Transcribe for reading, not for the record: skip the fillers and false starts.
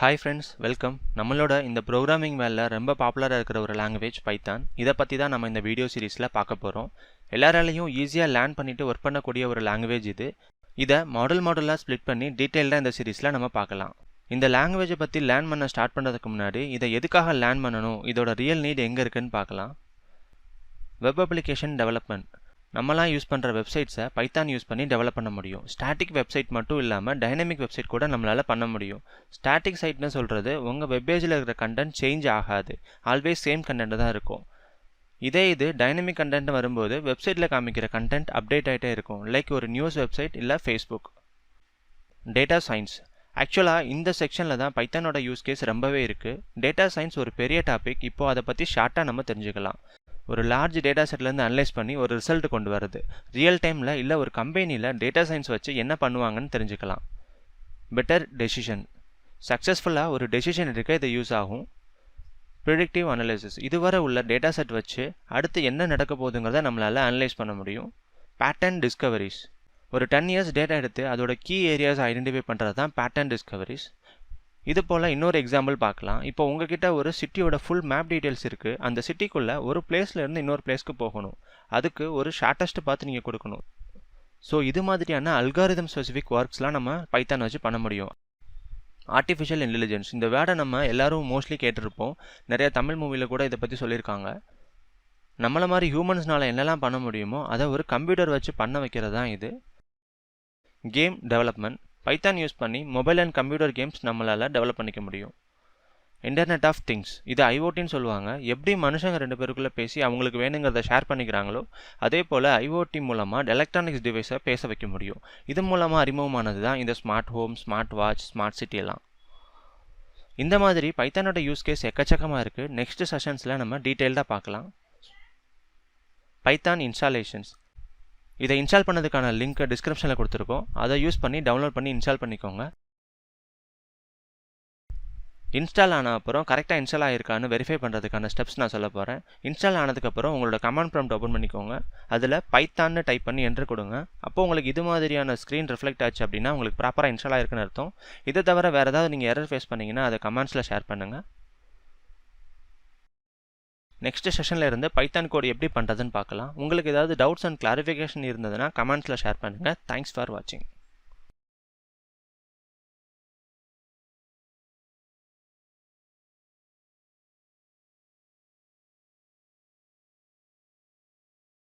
Hi friends, welcome. நம்மளோட இந்த programming மேலே ரொம்ப பாப்புலராக இருக்கிற ஒரு லாங்குவேஜ் பைத்தான். இதை பற்றி தான் நம்ம இந்த வீடியோ சீரிஸில் பார்க்க போகிறோம். எல்லாராலையும் ஈஸியாக லேர்ன் பண்ணிவிட்டு ஒர்க் பண்ணக்கூடிய ஒரு லாங்குவேஜ் இது. இதை மாடலாக ஸ்ப்ளிட் பண்ணி டீட்டெயில்டாக இந்த சீரிஸில் நம்ம பார்க்கலாம். இந்த லாங்குவேஜை பற்றி லேர்ன் பண்ண ஸ்டார்ட் பண்ணுறதுக்கு முன்னாடி இதை எதுக்காக லேர்ன் பண்ணணும், இதோட ரியல் நீட் எங்கே இருக்குன்னு பார்க்கலாம். Web application development. நம்மளாம் யூஸ் பண்ணுற வெப்சைட்ஸை பைத்தான் யூஸ் பண்ணி டெவலப் பண்ண முடியும். ஸ்டாட்டிக் வெப்சைட் மட்டும் இல்லாமல் டைனமிக் வெப்சைட் கூட நம்மளால் பண்ண முடியும். ஸ்டாட்டிக் சைட்னு சொல்கிறது உங்கள் வெப்பேஜில் இருக்கிற கண்டென்ட் சேஞ்ச் ஆகாது, ஆல்வேஸ் சேம் கண்டென்ட் தான் இருக்கும். இது டைனமிக் கண்டென்ட் வரும்போது வெப்சைட்டில் காமிக்கிற கண்டென்ட் அப்டேட் ஆகிட்டே இருக்கும். லைக் ஒரு நியூஸ் வெப்சைட் இல்லை ஃபேஸ்புக். Data science. ஆக்சுவலாக இந்த செக்ஷனில் தான் பைத்தானோட யூஸ் கேஸ் ரொம்பவே இருக்குது. டேட்டா சயின்ஸ் ஒரு பெரிய டாபிக். இப்போது அதை பற்றி ஷார்ட்டாக நம்ம தெரிஞ்சுக்கலாம். ஒரு லார்ஜ் டேட்டா செட்லேருந்து அனலைஸ் பண்ணி ஒரு ரிசல்ட் கொண்டு வருது. ரியல் டைமில் இல்லை ஒரு கம்பெனியில் டேட்டா சயின்ஸ் வச்சு என்ன பண்ணுவாங்கன்னு தெரிஞ்சுக்கலாம். Better decision. சக்ஸஸ்ஃபுல்லாக ஒரு டெசிஷன் எடுக்க இது யூஸ் ஆகும். Predictive analysis. இதுவரை உள்ள டேட்டா செட் வச்சு அடுத்து என்ன நடக்க போகுதுங்கிறத நம்மளால் அனலைஸ் பண்ண முடியும். Pattern discoveries. ஒரு 10 இயர்ஸ் டேட்டா எடுத்து அதோட கீ ஏரியாஸ் ஐடென்டிஃபை பண்ணுறது தான் பேட்டர்ன் டிஸ்கவரிஸ். இது போல் இன்னொரு எக்ஸாம்பிள் பார்க்கலாம். இப்போ உங்ககிட்ட ஒரு சிட்டியோட ஃபுல் மேப் டீட்டெயில்ஸ் இருக்குது. அந்த சிட்டிக்குள்ளே ஒரு பிளேஸ்லேருந்து இன்னொரு பிளேஸ்க்கு போகணும். அதுக்கு ஒரு ஷார்ட்டஸ்ட் பார்த்து நீங்கள் கொடுக்கணும். ஸோ இது மாதிரியான அல்காரிதம் ஸ்பெசிஃபிக் ஒர்க்ஸ்லாம் நம்ம பைத்தான் வச்சு பண்ண முடியும். Artificial intelligence. இந்த வேர்டை நம்ம எல்லாரும் மோஸ்ட்லி கேட்டிருப்போம். நிறைய தமிழ் மூவியில் கூட இதை பற்றி சொல்லியிருக்காங்க. நம்மளை மாதிரி ஹியூமன்ஸ்னால் என்னெல்லாம் பண்ண முடியுமோ அதை ஒரு கம்ப்யூட்டர் வச்சு பண்ண வைக்கிறது தான் இது. Game development. பைத்தான் யூஸ் பண்ணி மொபைல் அண்ட் கம்ப்யூட்டர் கேம்ஸ் நம்மளால் டெவலப் பண்ணிக்க முடியும். Internet of things. இது ஐஓடின்னு சொல்லுவாங்க. எப்படி மனுஷங்க 2 பேருக்குள்ளே பேசி அவங்களுக்கு வேணுங்கிறத ஷேர் பண்ணிக்கிறாங்களோ அதே போல் ஐஓடி மூலமாக எலக்ட்ரானிக்ஸ் டிவைஸை பேச வைக்க முடியும். இது மூலமாக அறிமுகமானது தான் இந்த smart home, smart watch, smart city எல்லாம். இந்த மாதிரி பைத்தானோட யூஸ் கேஸ் எக்கச்சக்கமாக இருக்குது. நெக்ஸ்ட் செஷன்ஸில் நம்ம டீட்டெயில்டாக பார்க்கலாம். Python installations. இதை இன்ஸ்டால் பண்ணதுக்கான லிங்க்கை டிஸ்கிரிப்ஷனில் கொடுத்துருக்கோம். அதை யூஸ் பண்ணி டவுன்லோட் பண்ணி இன்ஸ்டால் பண்ணிக்கோங்க. இன்ஸ்டால் ஆன அப்புறம் கரெக்டாக இன்ஸ்டால் ஆகிருக்கான்னு வெரிஃபை பண்ணுறதுக்கான ஸ்டெப்ஸ் நான் சொல்ல போகிறேன். இன்ஸ்டால் ஆனதுக்கப்புறம் உங்களோட கமாண்ட் ப்ராம்ப்ட் ஓப்பன் பண்ணிக்கோங்க. அதில் பைத்தான்னு டைப் பண்ணி என்ட்ரு கொடுங்க. அப்போ உங்களுக்கு இது மாதிரியான ஸ்க்ரீன் ரிஃப்ளெக்ட் ஆச்சு அப்படின்னா உங்களுக்கு ப்ராப்பராக இன்ஸ்டால் ஆகிருக்குன்னு அர்த்தம். இதை தவிர வேறு ஏதாவது நீங்கள் எரர் ஃபேஸ் பண்ணிங்கன்னா அதை கமெண்ட்ஸில் ஷேர் பண்ணுங்கள். நெக்ஸ்ட் செஷனில் இருந்து பைத்தான் கோட் எப்படி பண்ணுறதுன்னு பார்க்கலாம். உங்களுக்கு ஏதாவது டவுட்ஸ் அண்ட் கிளாரிஃபிகேஷன் இருந்ததுன்னா கமெண்ட்ஸில் ஷேர் பண்ணுங்கள். தேங்க்ஸ் ஃபார் வாட்சிங்.